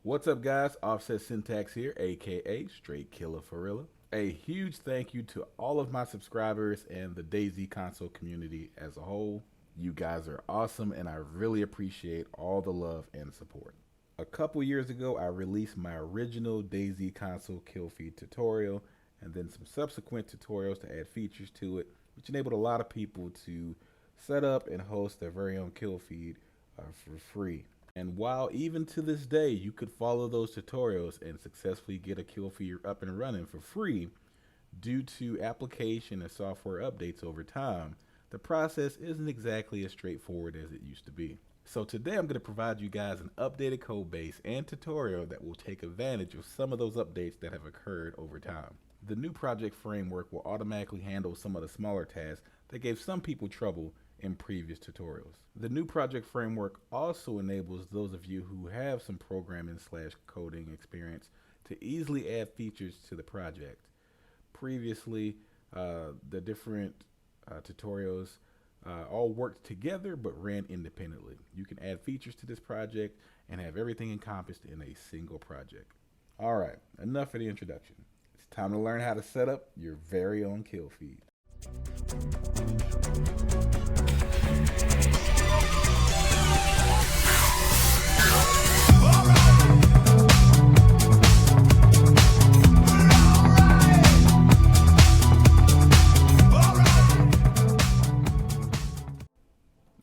What's up, guys? Offset Syntax here, aka Straight Killer Farilla. A huge thank you to all of my subscribers and the DayZ console community as a whole. You guys are awesome, and I really appreciate all the love and support. A couple years ago, I released my original DayZ console Killfeed tutorial, and then some subsequent tutorials to add features to it, which enabled a lot of people to set up and host their very own Killfeed for free. And while even to this day you could follow those tutorials and successfully get a Killfeed up and running for free, due to application and software updates over time, the process isn't exactly as straightforward as it used to be. So today I'm going to provide you guys an updated code base and tutorial that will take advantage of some of those updates that have occurred over time. The new project framework will automatically handle some of the smaller tasks that gave some people trouble in previous tutorials. The new project framework also enables those of you who have some programming/coding experience to easily add features to the project. Previously, the different tutorials all worked together but ran independently. You can add features to this project and have everything encompassed in a single project. All right, enough of the introduction. It's time to learn how to set up your very own Killfeed.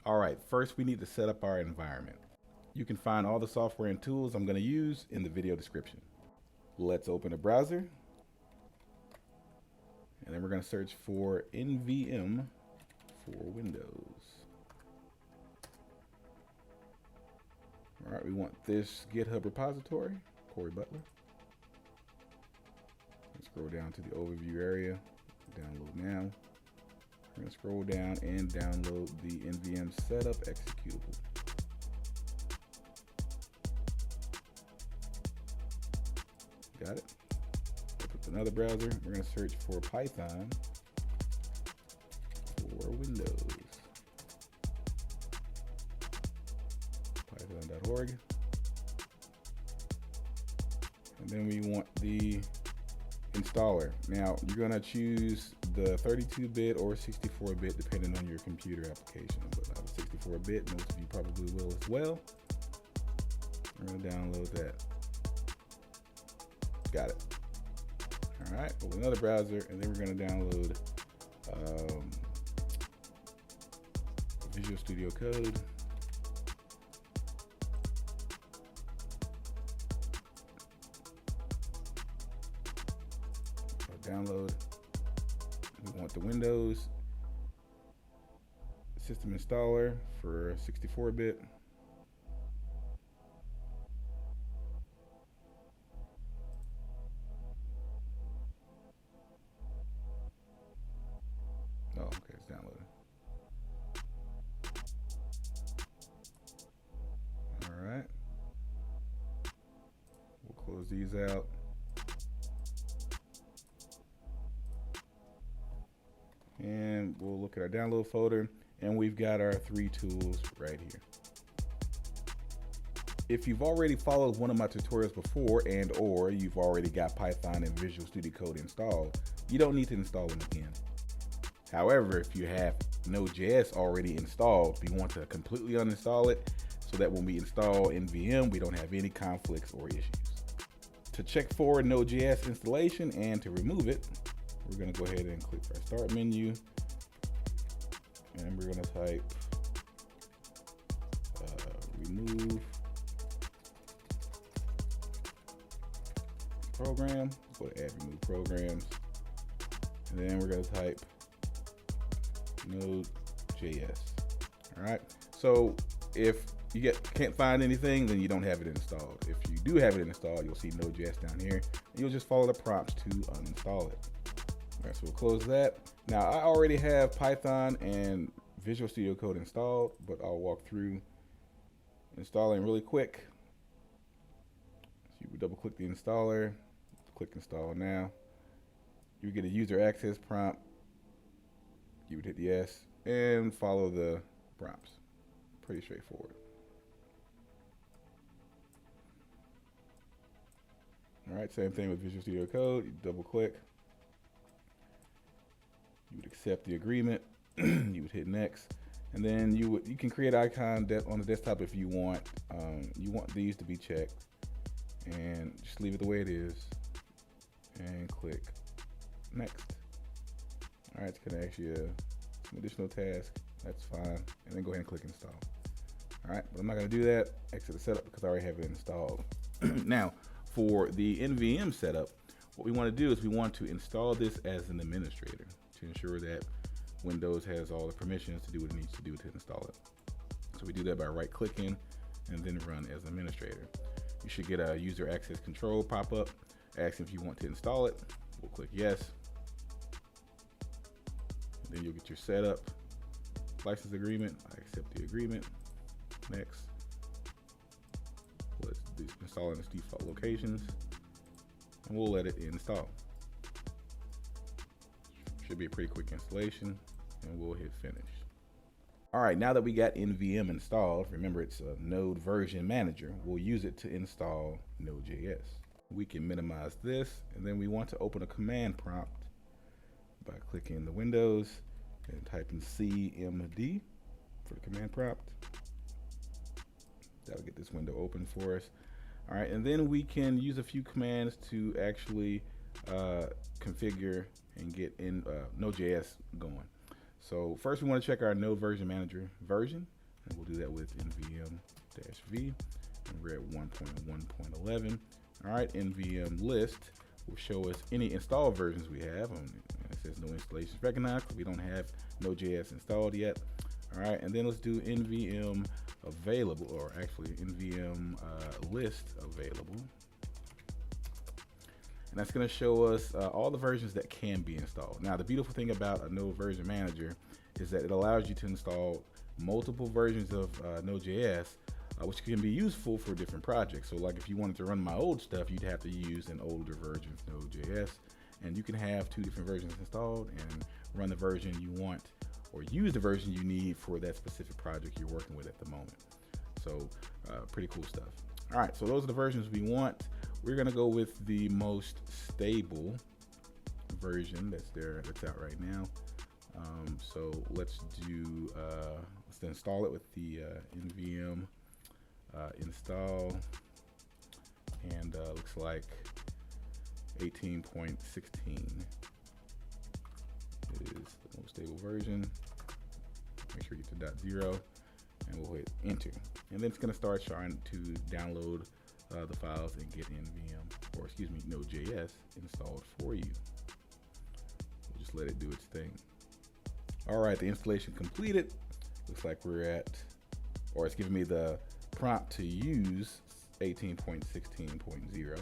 All right, first we need to set up our environment. You can find all the software and tools I'm going to use in the video description. Let's open a browser, and then we're going to search for NVM for Windows. All right, we want this GitHub repository, Corey Butler. Let's scroll down to the overview area, download now. We're going to scroll down and download the NVM setup executable. Got it. Open up another browser. We're going to search for Python for Windows. Python.org. And then we want the installer. Now you're going to choose the 32-bit or 64-bit depending on your computer application, but I have a 64-bit, most of you probably will as well. We're going to download that. Got it. All right, open another browser, and then we're going to download Visual Studio Code. Download. We want the Windows system installer for 64-bit. Oh, okay, it's downloaded. All right. We'll close these out. And we'll look at our download folder, and we've got our 3 tools right here. If you've already followed one of my tutorials before or you've already got Python and Visual Studio Code installed, you don't need to install them again. However, if you have node.js already installed, we want to completely uninstall it so that when we install NVM, we don't have any conflicts or issues. To check for node.js installation and to remove it, we're going to go ahead and click our start menu, and we're going to type remove program. Go to add remove programs, and then we're going to type node.js. All right. So if you can't find anything, then you don't have it installed. If you do have it installed, you'll see node.js down here, and you'll just follow the prompts to uninstall it. All right, so we'll close that. Now I already have Python and Visual Studio Code installed, but I'll walk through installing really quick. So you would double click the installer, click install now. You would get a user access prompt. You would hit yes and follow the prompts. Pretty straightforward. All right, same thing with Visual Studio Code. You double click. You would accept the agreement. You would hit next, and then you can create icon on the desktop if you want. You want these to be checked, and just leave it the way it is, and click next. All right, it's gonna ask you some additional tasks. That's fine, and then go ahead and click install. All right, but I'm not gonna do that. Exit the setup because I already have it installed. Now, for the NVM setup, what we want to do is we want to install this as an administrator to ensure that Windows has all the permissions to do what it needs to do to install it. So we do that by right-clicking and then run as administrator. You should get a user access control pop-up asking if you want to install it. We'll click yes. And then you'll get your setup license agreement. I accept the agreement. Next. Let's do install in its default locations, and we'll let it install. Should be a pretty quick installation, and we'll hit finish. All right, now that we got NVM installed, remember it's a node version manager. We'll use it to install node.js. We can minimize this, and then we want to open a command prompt by clicking the Windows and typing CMD for the command prompt. That'll get this window open for us. All right, and then we can use a few commands to actually configure and get in Node.js going. So first we want to check our node version manager version, and we'll do that with nvm-v, and we're at 1.1.11. All right, nvm list will show us any installed versions we have. It says no installations recognized because we don't have Node.js installed yet. All right, and then let's do nvm available, or actually nvm list available. And that's going to show us all the versions that can be installed. Now, the beautiful thing about a node version manager is that it allows you to install multiple versions of Node.js, which can be useful for different projects. So like if you wanted to run my old stuff, you'd have to use an older version of Node.js, and you can have two different versions installed and run the version you want, or use the version you need for that specific project you're working with at the moment. So pretty cool stuff. All right, so those are the versions we want. We're gonna go with the most stable version that's out right now. So let's install it with the nvm install, and looks like 18.16 is the most stable version. Make sure you get to .0, and we'll hit enter. And then it's going to start trying to download the files and get NVM, or excuse me, Node.js installed for you. We'll just let it do its thing. All right, the installation completed. Looks like we're at, or it's giving me the prompt to use 18.16.0.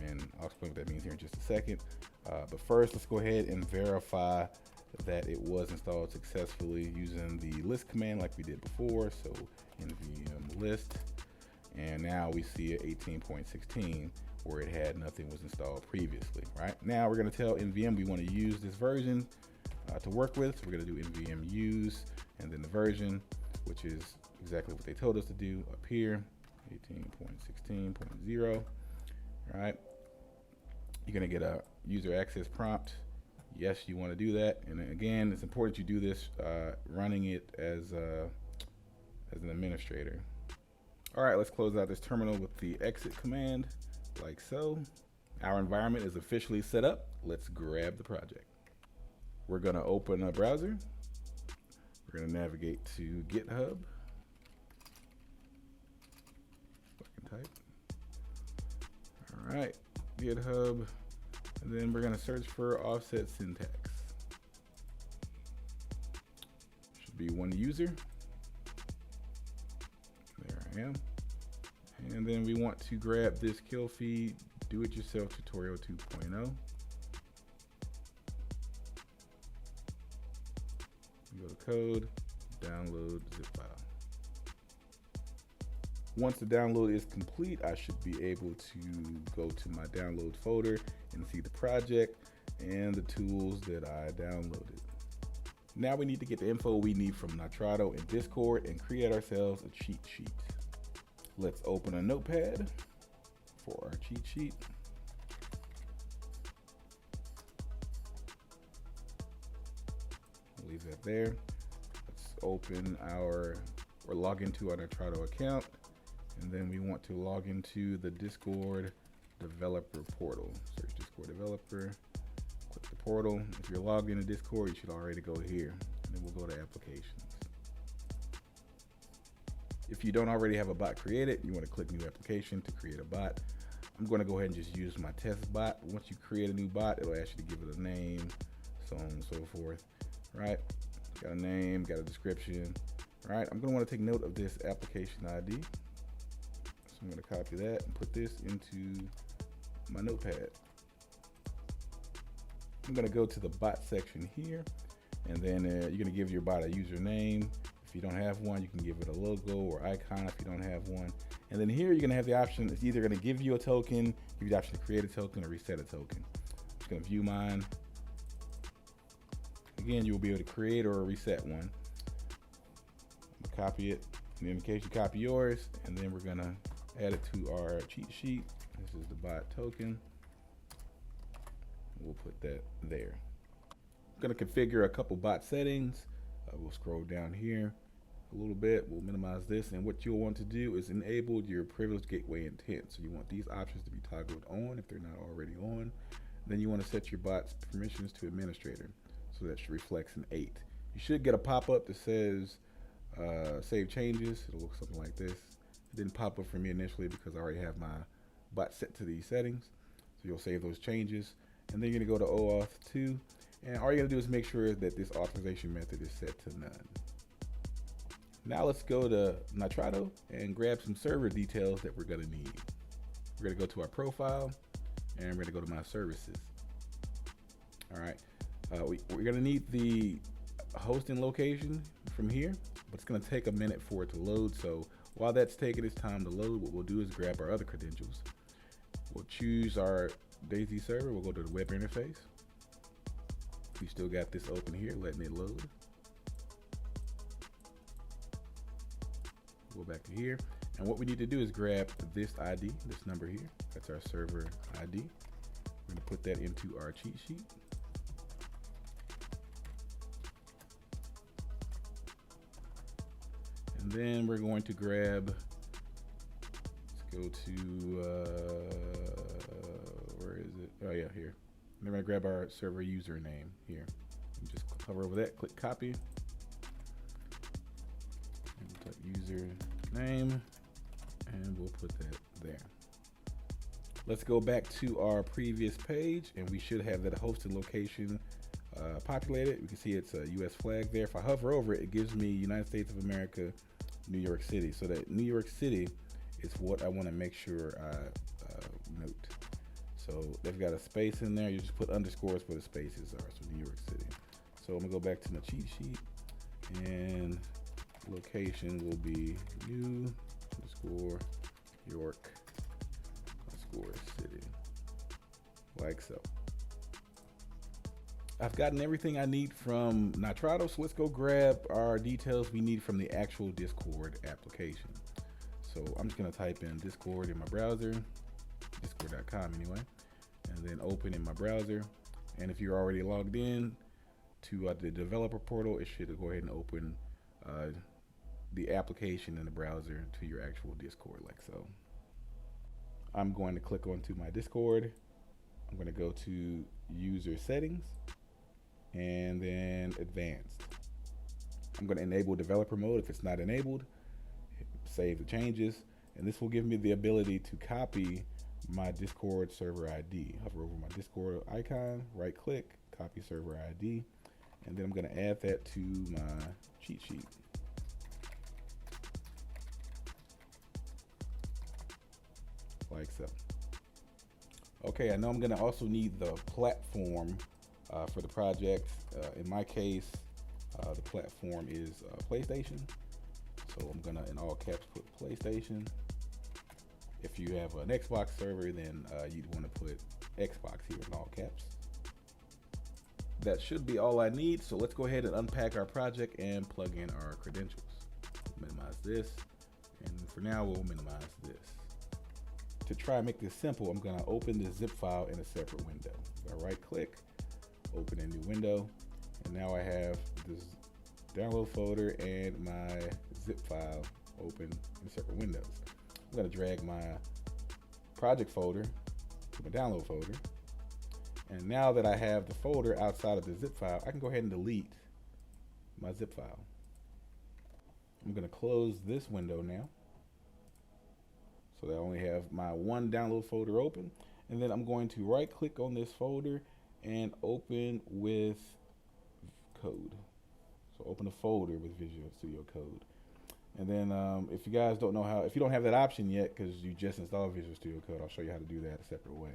And I'll explain what that means here in just a second. But first, let's go ahead and verify that it was installed successfully using the list command like we did before. So nvm list, and now we see at 18.16 where it had nothing was installed previously. Right now, we're going to tell NVM we want to use this version to work with. So we're going to do nvm use, and then the version, which is exactly what they told us to do up here, 18.16.0. All right, you're going to get a user access prompt. Yes, you want to do that. And again, it's important you do this running it as an administrator. All right, let's close out this terminal with the exit command, like so. Our environment is officially set up. Let's grab the project. We're going to open a browser. We're going to navigate to GitHub. Type. All right, GitHub, and then we're going to search for offset syntax. Should be one user. There I am. And then we want to grab this Killfeed do-it-yourself tutorial 2.0. Go to code, download zip file. Once the download is complete, I should be able to go to my download folder and see the project and the tools that I downloaded. Now we need to get the info we need from Nitrado and Discord and create ourselves a cheat sheet. Let's open a notepad for our cheat sheet. there. Let's open our, or log into our Nitrado account. And then we want to log into the Discord developer portal. Search Discord developer, click the portal. If you're logged into Discord, you should already go here. And then we'll go to applications. If you don't already have a bot created, you want to click new application to create a bot. I'm going to go ahead and just use my test bot. Once you create a new bot, it'll ask you to give it a name, so on and so forth. Right? Got a name, got a description. Right? I'm going to want to take note of this application ID. So I'm going to copy that and put this into my notepad. I'm going to go to the bot section here, and then you're going to give your bot a username. If you don't have one, you can give it a logo or icon if you don't have one. And then here you're going to have the option, it's either going to give you a token, give you the option to create a token or reset a token. I'm just going to view mine. Again, you'll be able to create or reset one. I'm going to copy it. And in case you copy yours, and then we're going to add it to our cheat sheet. This is the bot token. We'll put that there. I'm going to configure a couple bot settings. We'll scroll down here a little bit. We'll minimize this, and what you'll want to do is enable your privileged gateway intent. So you want these options to be toggled on if they're not already on. Then you want to set your bot's permissions to administrator, so that should reflect an 8. You should get a pop-up that says save changes. It'll look something like this. It didn't pop up for me initially because I already have my bot set to these settings. So you'll save those changes, and then you're going to go to OAuth 2. And all you're going to do is make sure that this authorization method is set to none. Now let's go to Nitrado and grab some server details that we're going to need. We're going to go to our profile, and we're going to go to my services. All right. We're going to need the hosting location from here, but it's going to take a minute for it to load. So while that's taking its time to load, what we'll do is grab our other credentials. We'll choose our DayZ server. We'll go to the web interface. We still got this open here, letting it load. Go back to here. And what we need to do is grab this ID, this number here. That's our server ID. We're going to put that into our cheat sheet. And then we're going to grab, let's go to, where is it? Oh yeah, here. And we're going to grab our server username here. And just hover over that, click copy. And we'll type username, and we'll put that there. Let's go back to our previous page, and we should have that hosted location populated. We can see it's a US flag there. If I hover over it, it gives me United States of America, New York City. So that New York City is what I want to make sure I note. So they've got a space in there. You just put underscores where the spaces are. So New York City. So I'm gonna go back to my cheat sheet, and location will be New underscore York underscore City, like so. I've gotten everything I need from Nitrado, so let's go grab our details we need from the actual Discord application. So I'm just gonna type in Discord in my browser, discord.com anyway, and then open in my browser. And if you're already logged in to the developer portal, it should go ahead and open the application in the browser to your actual Discord, like so. I'm going to click onto my Discord. I'm going to go to user settings and then advanced. I'm going to enable developer mode. If it's not enabled, save the changes, and this will give me the ability to copy my Discord server ID. Hover over my Discord icon, right click, copy server ID, and then I'm going to add that to my cheat sheet. Like so. Okay, I know I'm going to also need the platform for the project. In my case, the platform is PlayStation. So I'm going to, in all caps, put PlayStation. If you have an Xbox server, then you'd want to put Xbox here in all caps. That should be all I need. So let's go ahead and unpack our project and plug in our credentials. Minimize this. And for now, we'll minimize this. To try and make this simple, I'm going to open this zip file in a separate window. I right click, open a new window, and now I have this download folder and my zip file open in separate windows. I'm going to drag my project folder to my download folder. And now that I have the folder outside of the zip file, I can go ahead and delete my zip file. I'm going to close this window now, so that I only have my one download folder open. And then I'm going to right click on this folder and open with code. So open a folder with Visual Studio Code. And then if you guys don't know how, if you don't have that option yet because you just installed Visual Studio Code, I'll show you how to do that a separate way.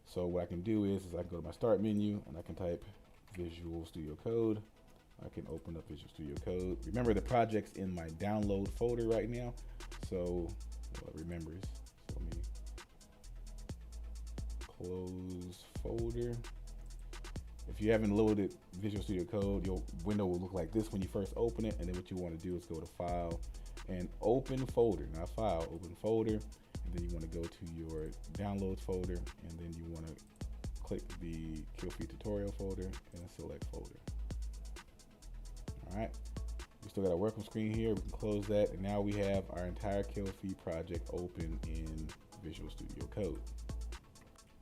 So what I can do is I can go to my start menu and I can type Visual Studio Code. I can open up Visual Studio Code. Remember, the project's in my download folder right now, so well, it remembers. So let me close folder. If you haven't loaded Visual Studio Code, your window will look like this when you first open it, and then what you want to do is go to File and Open Folder. Not File, Open Folder, and then you want to go to your Downloads folder, and then you want to click the Killfeed tutorial folder and select folder. All right, we still got our welcome screen here. We can close that, and now we have our entire Killfeed project open in Visual Studio Code.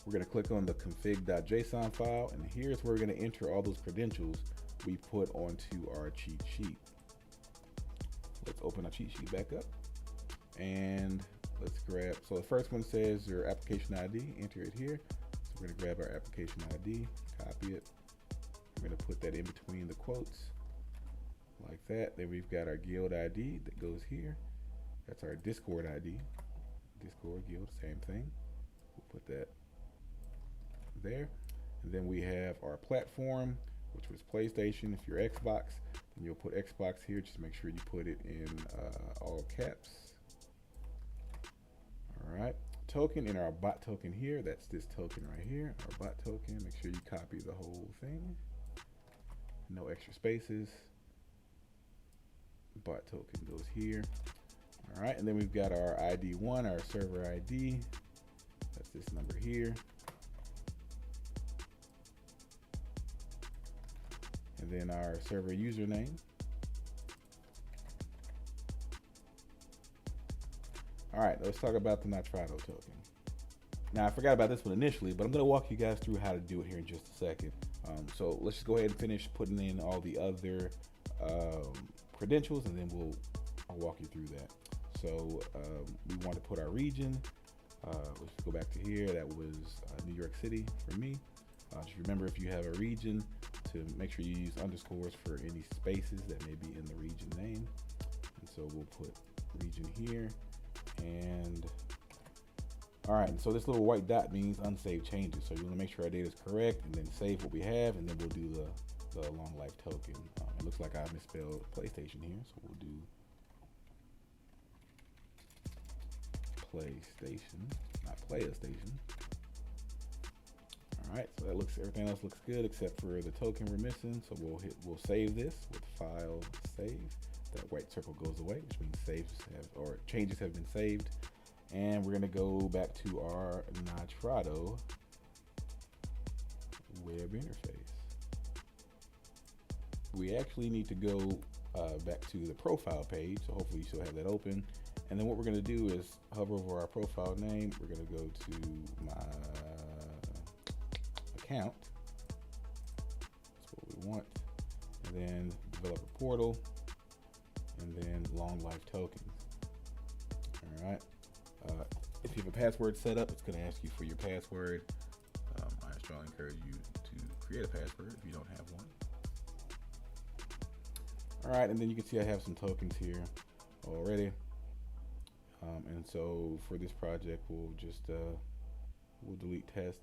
We're going to click on the config.json file, and here's where we're going to enter all those credentials we put onto our cheat sheet. Let's open our cheat sheet back up, and let's grab, so the first one says your application ID, enter it here. So we're going to grab our application ID, copy it. We're going to put that in between the quotes like that. Then we've got our guild ID that goes here. That's our Discord ID. Discord guild, same thing. We'll put that there. And then we have our platform, which was PlayStation. If you're Xbox, then you'll put Xbox here. Just make sure you put it in all caps. All right. Token in our bot token here. That's this token right here, our bot token. Make sure you copy the whole thing. No extra spaces. Bot token goes here. All right. And then we've got our ID1, our server ID. That's this number here. And then our server username. All right, let's talk about the Nitrado token. Now, I forgot about this one initially, but I'm going to walk you guys through how to do it here in just a second. So let's just go ahead and finish putting in all the other credentials, and then I'll walk you through that. So we want to put our region. Let's go back to here. That was New York City for me. Just remember, if you have a region, to make sure you use underscores for any spaces that may be in the region name. And so we'll put region here. And all right, and so this little white dot means unsaved changes. So you want to make sure our data is correct, and then save what we have, and then we'll do the long life token. It looks like I misspelled PlayStation here, so we'll do PlayStation, not PlayStation. All right, so that everything else looks good except for the token we're missing. So we'll save this with File, Save. That white circle goes away, which means changes have been saved. And we're gonna go back to our Nitrado web interface. We actually need to go back to the profile page, so hopefully you still have that open. And then what we're gonna do is hover over our profile name. We're gonna go to my account. That's what we want. And then developer portal, and then long life tokens. All right. If you have a password set up, it's going to ask you for your password. I strongly encourage you to create a password if you don't have one. All right, and then you can see I have some tokens here already. And so for this project, we'll just we'll delete test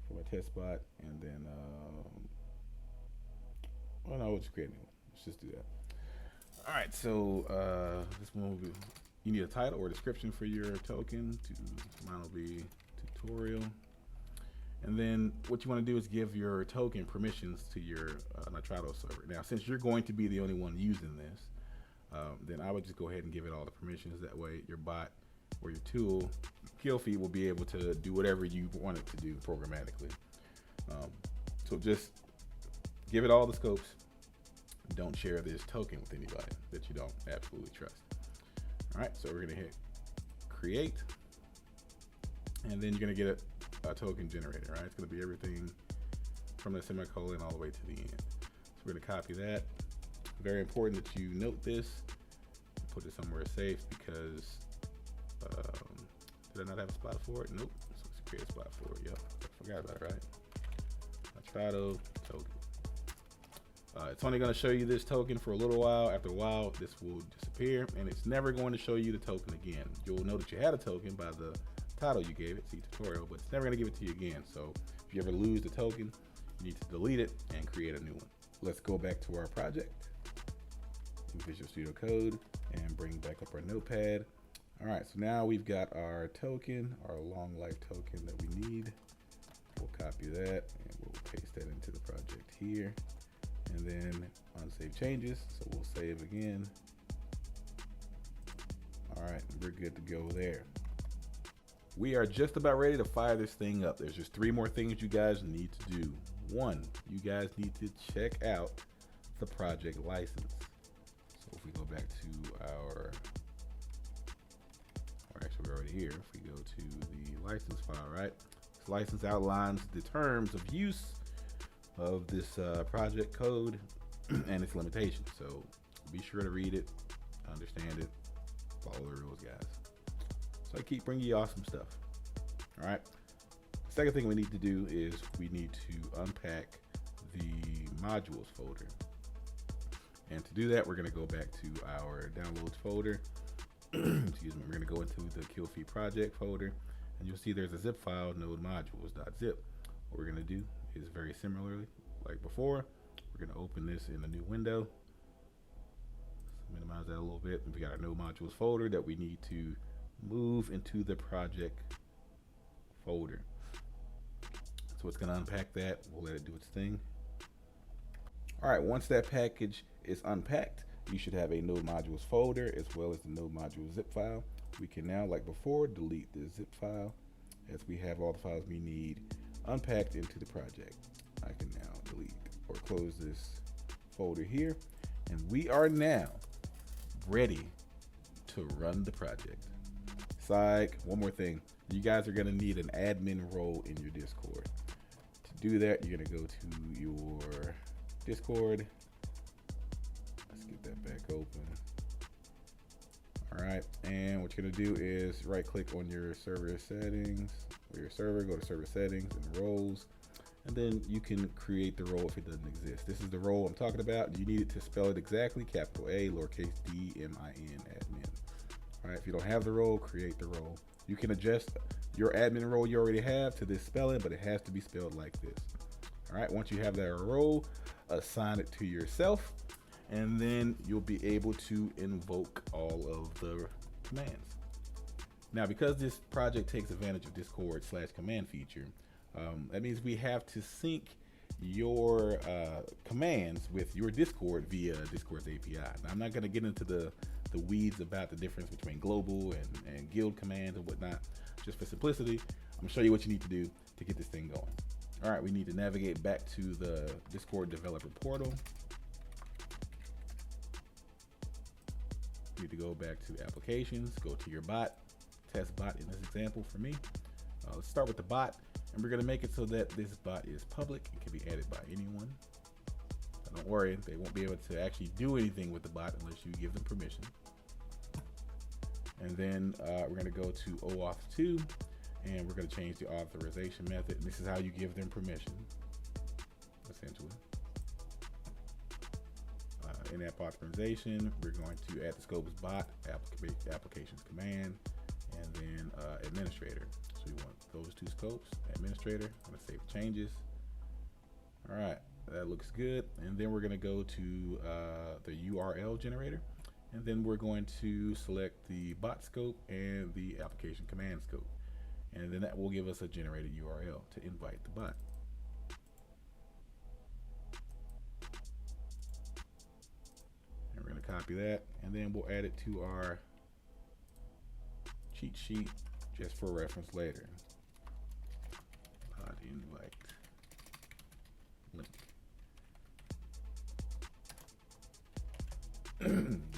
for my test spot, and then well, no, we'll just create a new one. Let's just do that. All right, so this one will be, you need a title or description for your token. Mine will be tutorial. And then what you want to do is give your token permissions to your Nitrado server. Now, since you're going to be the only one using this, then I would just go ahead and give it all the permissions. That way your bot or your tool, Killfeed, will be able to do whatever you want it to do programmatically. So just give it all the scopes, don't share this token with anybody that you don't absolutely trust. All right, so we're gonna hit create, and then you're gonna get a token generator, right? It's gonna be everything from the semicolon all the way to the end. So we're gonna copy that. Very important that you note this, put it somewhere safe, because did I not have a spot for it? Nope. So let's create a spot for it. Yep, I forgot about it, right? Nitrado token. It's only going to show you this token for a little while. After a while, this will disappear, and it's never going to show you the token again. You'll know that you had a token by the title you gave it, see tutorial, but it's never going to give it to you again. So if you ever lose the token, you need to delete it and create a new one. Let's go back to our project in Visual Studio Code and bring back up our notepad. All right, so now we've got our token, our long life token that we need. We'll copy that and we'll paste that into the project here, and then unsave changes. So we'll save again. All right, we're good to go there. We are just about ready to fire this thing up. There's just 3 more things you guys need to do. 1, you guys need to check out the project license. So if we go back to our, or actually we're already here. If we go to the license file, right? This license outlines the terms of use of this project code and its limitations. So be sure to read it, understand it, follow the rules, guys. So I keep bringing you awesome stuff. All right. Second thing we need to do is we need to unpack the modules folder. And to do that, we're going to go back to our downloads folder. Excuse me. We're going to go into the Killfeed Project folder, and you'll see there's a zip file, node modules.zip. What we're going to do is very similarly like before. We're going to open this in a new window. Let's minimize that a little bit. We got our node modules folder that we need to move into the project folder. So it's going to unpack that. We'll let it do its thing. All right, once that package is unpacked, you should have a node modules folder as well as the node modules zip file. We can now, like before, delete the zip file as we have all the files we need unpacked into the project. I can now delete or close this folder here, and we are now ready to run the project. Psych, one more thing. You guys are gonna need an admin role in your Discord. To do that, you're gonna go to your Discord. Let's get that back open. All right, and what you're gonna do is right click on your server settings, or your server, go to server settings and roles, and then you can create the role if it doesn't exist. This is the role I'm talking about. You need it to spell it exactly, capital A, lowercase d, M-I-N, admin. All right, if you don't have the role, create the role. You can adjust your admin role you already have to this spelling, but it has to be spelled like this. All right, once you have that role, assign it to yourself, and then you'll be able to invoke all of the commands. Now, because this project takes advantage of Discord /command feature, that means we have to sync your commands with your Discord via Discord's API. Now, I'm not going to get into the weeds about the difference between global and guild commands and whatnot. Just for simplicity, I'm going to show you what you need to do to get this thing going. All right, we need to navigate back to the Discord developer portal. You need to go back to applications, go to your bot, test bot in this example for me. Let's start with the bot, and we're going to make it so that this bot is public and can be added by anyone. Don't worry, they won't be able to actually do anything with the bot unless you give them permission. And then we're going to go to OAuth 2, and we're going to change the authorization method. And this is how you give them permission, essentially. In-app authorization, we're going to add the scope as bot, applications command, and then administrator. So we want those 2 scopes, administrator. I'm going to save changes. All right, that looks good. And then we're going to go to the URL generator. And then we're going to select the bot scope and the application command scope. And then that will give us a generated URL to invite the bot. And we're going to copy that, and then we'll add it to our cheat sheet just for reference later. Bot invite link.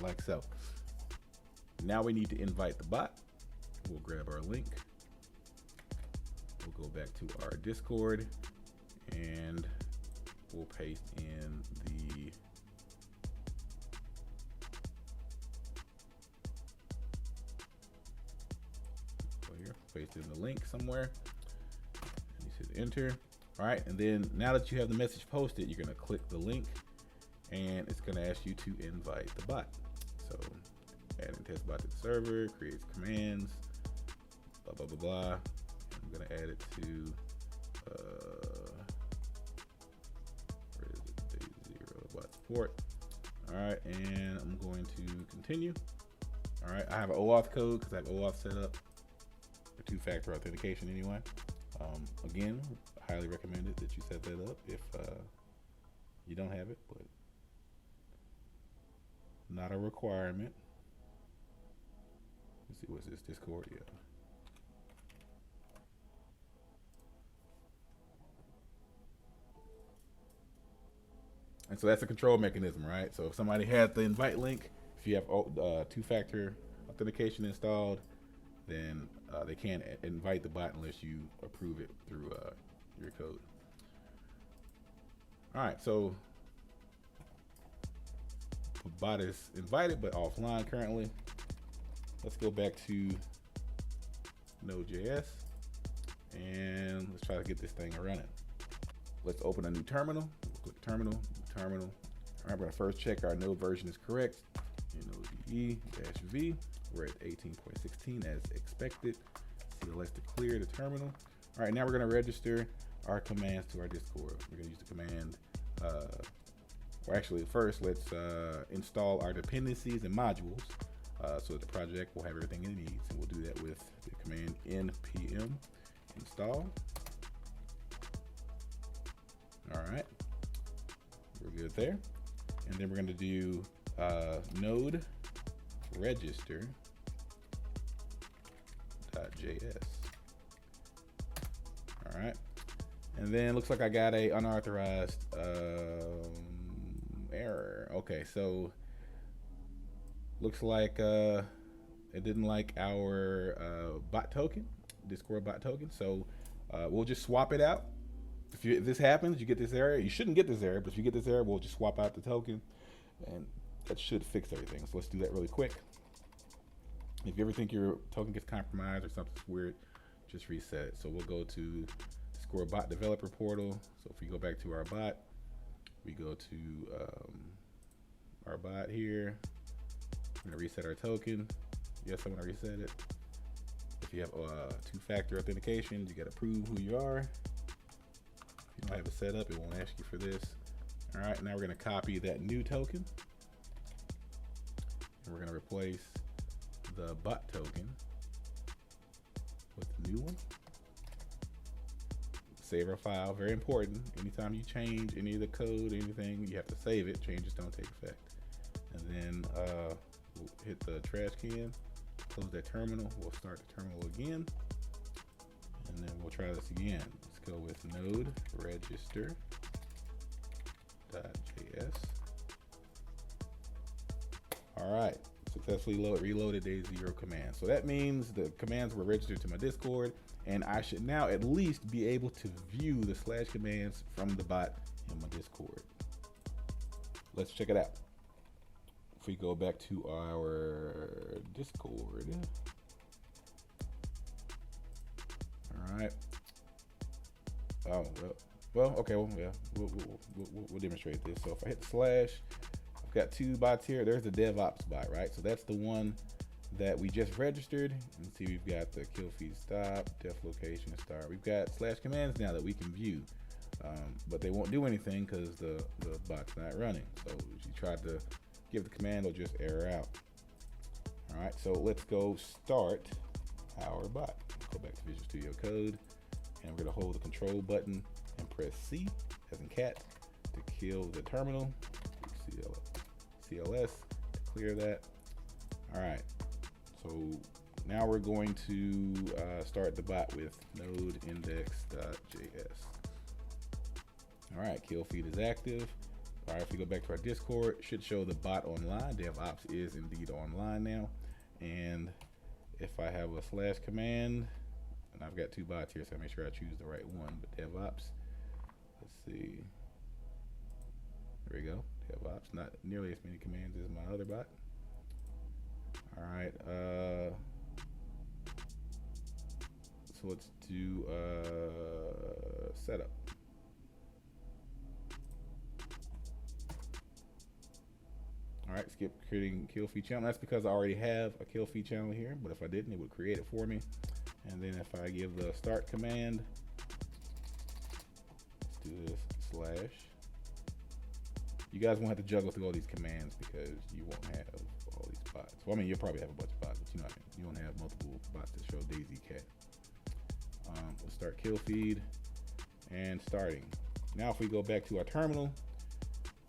like so. Now we need to invite the bot. We'll grab our link. We'll go back to our Discord and we'll paste in the paste in the link somewhere. You hit enter. All right, and then now that you have the message posted, you're gonna click the link and it's gonna ask you to invite the bot. So adding test bot to the server, creates commands, blah, blah, blah, blah. I'm gonna add it to, where is it? DayZ bot support. All right, and I'm going to continue. All right, I have an OAuth code because I have OAuth set up for two-factor authentication anyway. Again, highly recommended that you set that up if you don't have it, but not a requirement. Let's see, what's this, Discord? Yeah. And so that's a control mechanism, right? So if somebody has the invite link, if you have two-factor authentication installed, then they can't invite the bot unless you approve it through your code. All right, so the bot is invited but offline currently. Let's go back to node.js and let's try to get this thing running. Let's open a new terminal. We'll click terminal. All right, we're gonna first check our node version is correct. node-v. We're at 18.16 as expected. CLS to clear the terminal. All right, now we're gonna register our commands to our Discord. We're gonna use the command, or actually first, let's install our dependencies and modules so that the project will have everything it needs. And we'll do that with the command npm install. All right, we're good there. And then we're gonna do node register.js. All right, and then looks like I got a unauthorized error. Okay, so looks like it didn't like our bot token, Discord bot token. So we'll just swap it out. If this happens, you get this error. You shouldn't get this error, but if you get this error, we'll just swap out the token, and that should fix everything. So let's do that really quick. If you ever think your token gets compromised or something's weird, just reset it. So we'll go to Discord bot developer portal. So if we go back to our bot, we go to our bot here. I'm gonna reset our token. Yes, I'm gonna reset it. If you have two-factor authentication, you gotta prove who you are. If you don't have it set up, it won't ask you for this. All right, now we're gonna copy that new token. And we're gonna replace the bot token with the new one. Save our file, very important. Anytime you change any of the code, anything, you have to save it. Changes don't take effect. And then we'll hit the trash can, close that terminal. We'll start the terminal again. And then we'll try this again. Let's go with node register.js. All right, successfully reloaded DayZ command. So that means the commands were registered to my Discord, and I should now at least be able to view the slash commands from the bot in my Discord. Let's check it out. If we go back to our Discord. All right. Oh, well, okay, well, yeah, we'll demonstrate this. So if I hit slash, I've got two bots here. There's the DevOps bot, right? So that's the one that we just registered. And see, we've got the Killfeed stop, def location, start. We've got slash commands now that we can view, but they won't do anything because the bot's not running. So if you try to give the command, it'll just error out. All right, so let's go start our bot. Go back to Visual Studio Code, and we're gonna hold the control button and press C, as in cat, to kill the terminal. CLS to clear that. All right, so now we're going to start the bot with node index.js. All right, Killfeed is active. All right, if we go back to our Discord, it should show the bot online. DevOps is indeed online now. And if I have a slash command, and I've got two bots here, so I make sure I choose the right one. But DevOps, let's see. There we go. DevOps, not nearly as many commands as my other bot. All right. So let's do setup. All right, skip creating Killfeed channel. That's because I already have a Killfeed channel here, but if I didn't, it would create it for me. And then if I give the start command, let's do this slash. You guys won't have to juggle through all these commands because you won't have all these bots. Well, I mean, you'll probably have a bunch of bots, but you know what I mean. You won't have multiple bots that show DayZ Cat. Let's start Killfeed and starting. Now, if we go back to our terminal,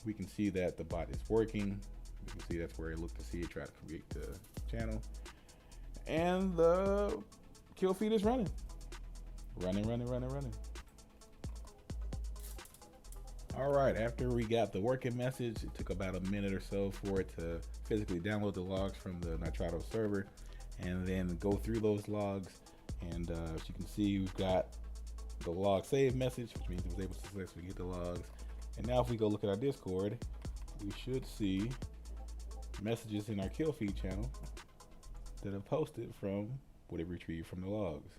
we can see that the bot is working. You can see that's where I look to see it, try to create the channel. And the Killfeed is running. Running. All right, after we got the working message, it took about a minute or so for it to physically download the logs from the Nitrado server and then go through those logs. And as you can see, we've got the log save message, which means it was able to successfully get the logs. And now if we go look at our Discord, we should see messages in our Killfeed channel that have posted from what it retrieved from the logs.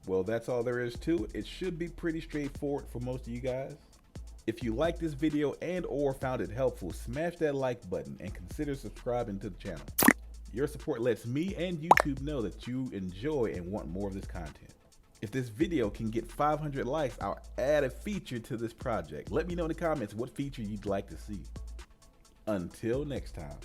Well, that's all there is to it. It should be pretty straightforward for most of you guys. If you liked this video and or found it helpful, smash that like button and consider subscribing to the channel. Your support lets me and YouTube know that you enjoy and want more of this content. If this video can get 500 likes, I'll add a feature to this project. Let me know in the comments what feature you'd like to see. Until next time.